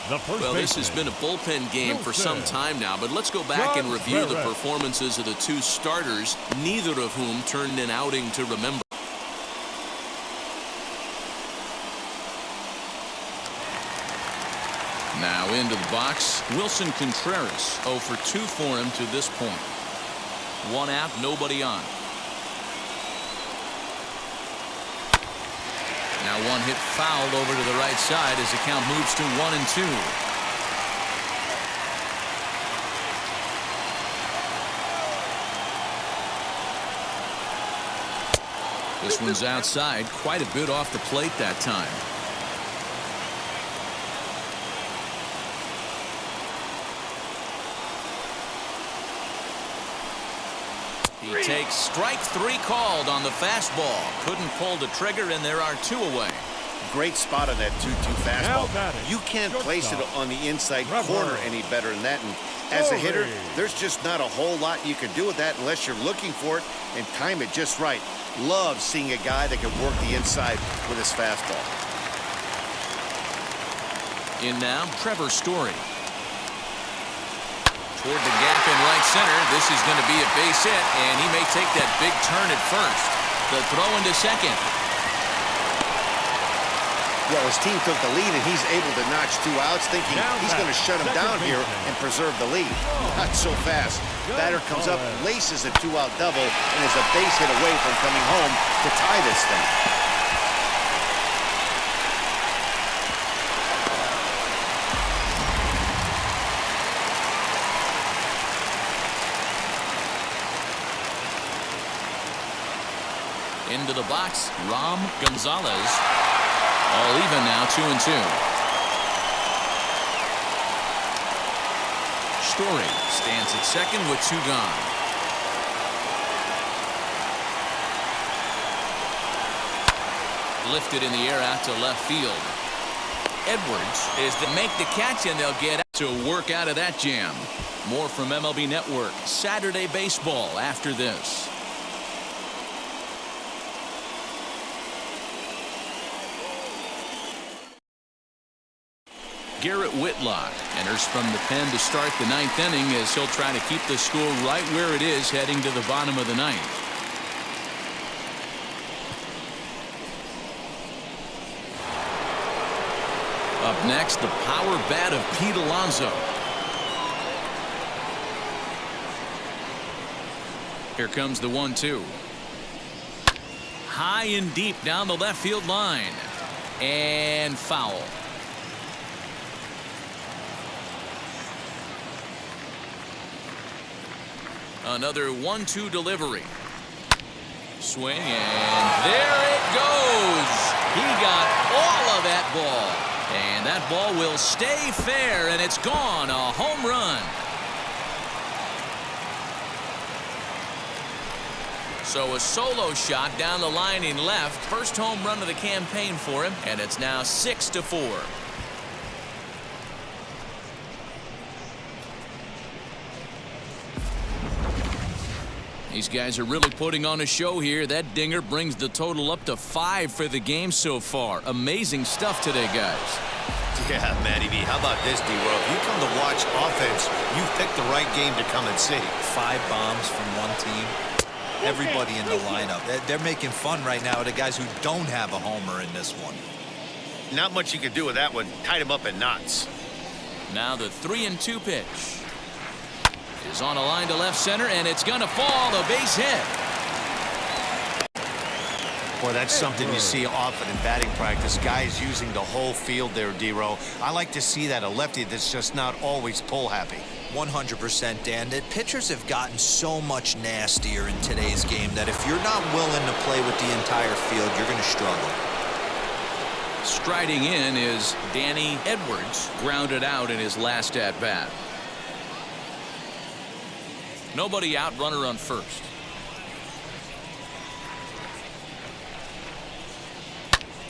The first well, this has baseman. been a bullpen game for some time now, but let's go back and review the performances of the 2 starters, neither of whom turned an outing to remember. Now into the box, Wilson Contreras 0 for 2 for him to this point. 1 out, nobody on. Now 1 hit fouled over to the right side as the count moves to 1-2. This one's outside, quite a bit off the plate that time. He takes strike 3 called on the fastball. Couldn't pull the trigger, and there are 2 away. great spot on that 2-2 fastball. You can't place it on the inside corner any better than that. And as a hitter, there's just not a whole lot you can do with that unless you're looking for it and time it just right. Love seeing a guy that can work the inside with his fastball. In now, Trevor Story. Toward the gap in right center. This is going to be a base hit, and he may take that big turn at first. The throw into second. Well, his team took the lead, and he's able to notch 2 outs, thinking he's going to shut him down here and preserve the lead. Not so fast. Batter comes up, laces a 2-out double, and is a base hit away from coming home to tie this thing. Into the box, Ram Gonzalez. All even now, 2-2. Story stands at second with 2 gone. Lifted in the air out to left field. Edwards is to make the catch, and they'll get to work out of that jam. More from MLB Network Saturday Baseball after this. Garrett Whitlock enters from the pen to start the 9th inning as he'll try to keep the score right where it is heading to the bottom of the 9th. Up next, the power bat of Pete Alonso. Here comes the 1-2. High and deep down the left field line. And foul. Another 1-2 delivery. Swing, and there it goes. He got all of that ball. And that ball will stay fair, and it's gone. A home run. So a solo shot down the line in left. First home run of the campaign for him, and it's now 6-4. These guys are really putting on a show here. That dinger brings the total up to 5 for the game so far. Amazing stuff today, guys. Yeah, Matty B, how about this, D-World? If you come to watch offense, you've picked the right game to come and see. 5 bombs from one team. Everybody in the lineup. They're making fun right now of the guys who don't have a homer in this one. Not much you can do with that one. Tied him up in knots. Now the 3-2 pitch is on a line to left center, and it's going to fall. A base hit. Boy, that's something you see often in batting practice. Guys using the whole field there, D-Row. I like to see that. A lefty that's just not always pull happy. 100%, Dan. The pitchers have gotten so much nastier in today's game that if you're not willing to play with the entire field, you're going to struggle. Striding in is Danny Edwards, grounded out in his last at-bat. Nobody out, runner on first.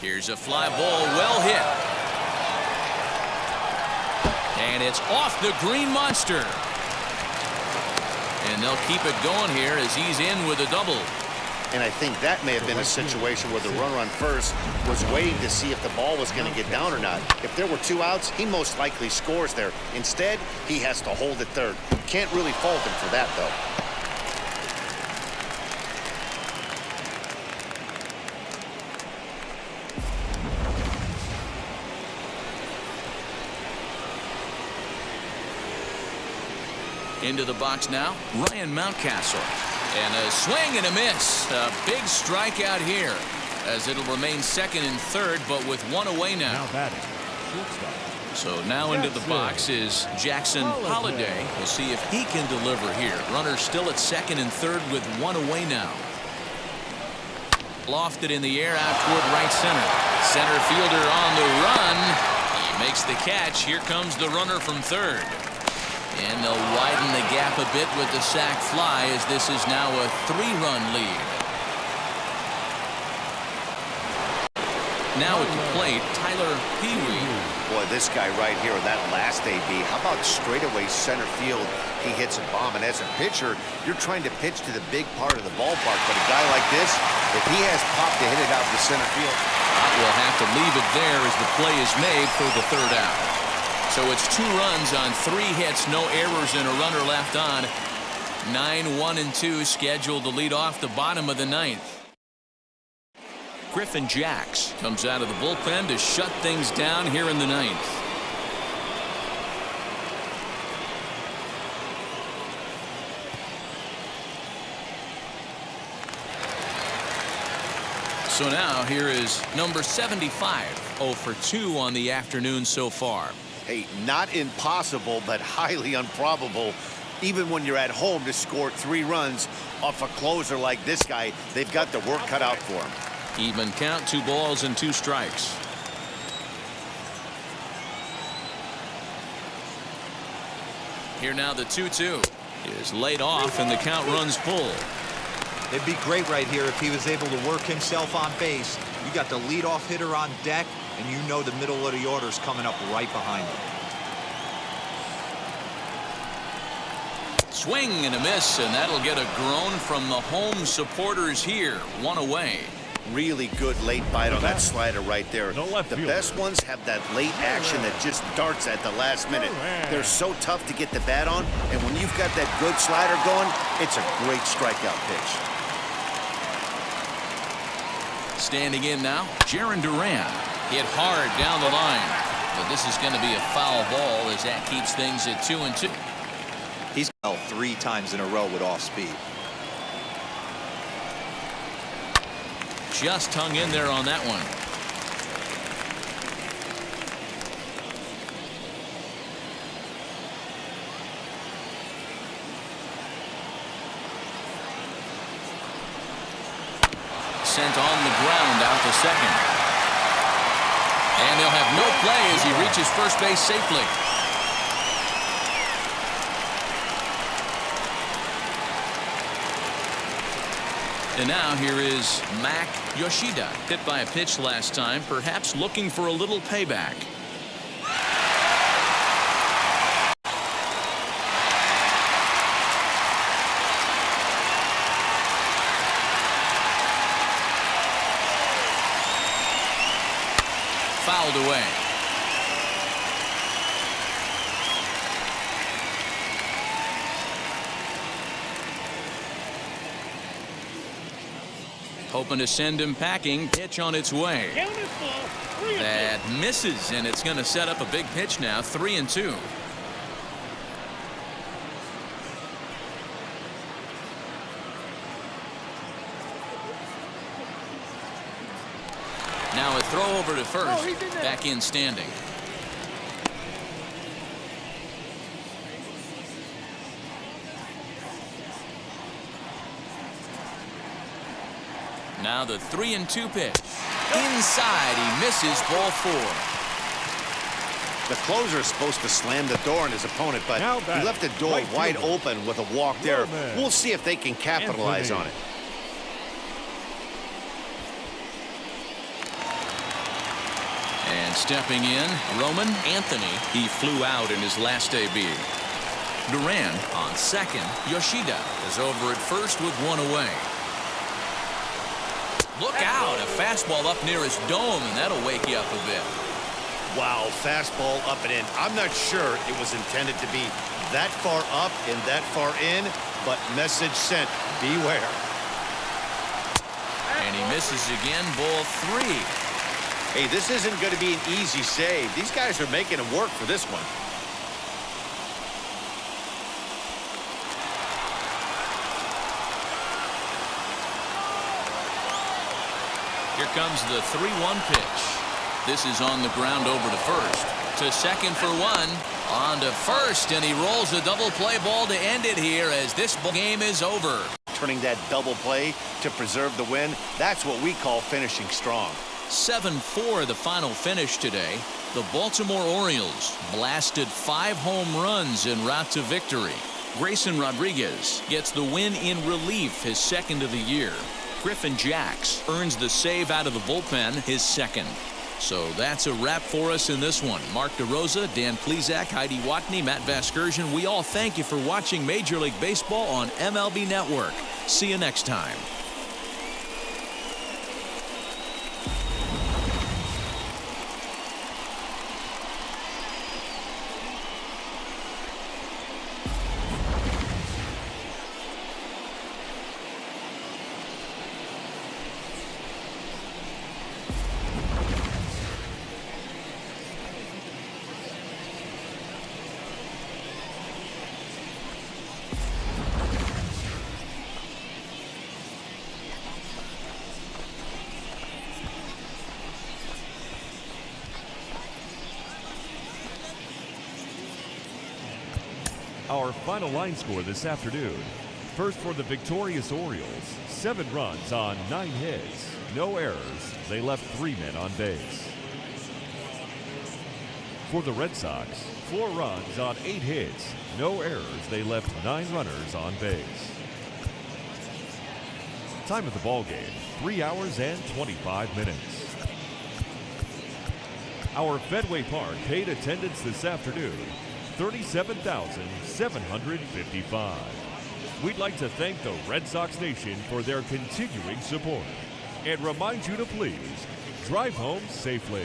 Here's a fly ball, well hit. And it's off the green monster. And they'll keep it going here as he's in with a double. And I think that may have been a situation where the runner on first was waiting to see if the ball was going to get down or not. If there were 2 outs, he most likely scores there. Instead, he has to hold at third. Can't really fault him for that, though. Into the box now, Ryan Mountcastle. And a swing and a miss. A big strikeout here as it'll remain second and third, but with 1 away now. So now into the box is Jackson Holiday. We'll see if he can deliver here. Runner still at second and third with 1 away now. Lofted in the air out toward right center. Center fielder on the run. He makes the catch. Here comes the runner from third. And they'll widen the gap a bit with the sac fly as this is now a 3-run lead. Now at the plate, Tyler Pee-wee. Boy, this guy right here, that last AB, how about straightaway center field? He hits a bomb, and as a pitcher, you're trying to pitch to the big part of the ballpark. But a guy like this, if he has pop to hit it out to center field. We'll have to leave it there as the play is made for the third out. So it's 2 runs on 3 hits, no errors, and a runner left on. 9-1-2 scheduled to lead off the bottom of the 9th. Griffin Jacks comes out of the bullpen to shut things down here in the 9th. So now here is number 75, 0 for 2 on the afternoon so far. Hey, not impossible, but highly improbable. Even when you're at home to score 3 runs off a closer like this guy, they've got the work cut out for him. Even count, 2 balls and 2 strikes. Here now the 2-2 is laid off and the count runs full. It'd be great right here if he was able to work himself on base. You got the leadoff hitter on deck, and you know the middle of the order's coming up right behind him. Swing and a miss, and that'll get a groan from the home supporters here. 1 away. Really good late bite on that slider right there. The best ones have that late action that just darts at the last minute. They're so tough to get the bat on, and when you've got that good slider going, it's a great strikeout pitch. Standing in now, Jarren Duran. Hit hard down the line, but this is going to be a foul ball as that keeps things at 2-2. He's held 3 times in a row with off speed. Just hung in there on that one. Sent on the ground out to second. And they'll have no play as he reaches first base safely. And now here is Mac Yoshida. Hit by a pitch last time, perhaps looking for a little payback. Fouled away. Hoping to send him packing. Pitch on its way. That misses, and it's going to set up a big pitch now. 3-2. Now a throw over to first. Back in standing. Now the 3-2 pitch. Inside, he misses ball 4. The closer is supposed to slam the door on his opponent, but he left the door wide open with a walk there. We'll see if they can capitalize on it. And stepping in, Roman Anthony. He flew out in his last AB. Duran on second. Yoshida is over at first with 1 away. Look out, a fastball up near his dome, and that'll wake you up a bit. Wow, fastball up and in. I'm not sure it was intended to be that far up and that far in, but message sent, beware. And he misses again, ball 3. Hey, this isn't going to be an easy save. These guys are making him work for this one. Here comes the 3-1 pitch. This is on the ground over to first. To second for 1. On to first, and he rolls a double play ball to end it here as this game is over. Turning that double play to preserve the win, that's what we call finishing strong. 7-4 the final finish today. The Baltimore Orioles blasted 5 home runs en route to victory. Grayson Rodriguez gets the win in relief, his second of the year. Griffin Jacks earns the save out of the bullpen, his second. So that's a wrap for us in this one. Mark DeRosa, Dan Plesac, Heidi Watney, Matt Vasgersian, we all thank you for watching Major League Baseball on MLB Network. See you next time. Our final line score this afternoon. First for the victorious Orioles, 7 runs on 9 hits, no errors. They left 3 men on base. For the Red Sox, 4 runs on 8 hits, no errors. They left 9 runners on base. Time of the ball game, 3 hours and 25 minutes. Our Fenway Park paid attendance this afternoon, 37,755. We'd like to thank the Red Sox Nation for their continuing support and remind you to please drive home safely.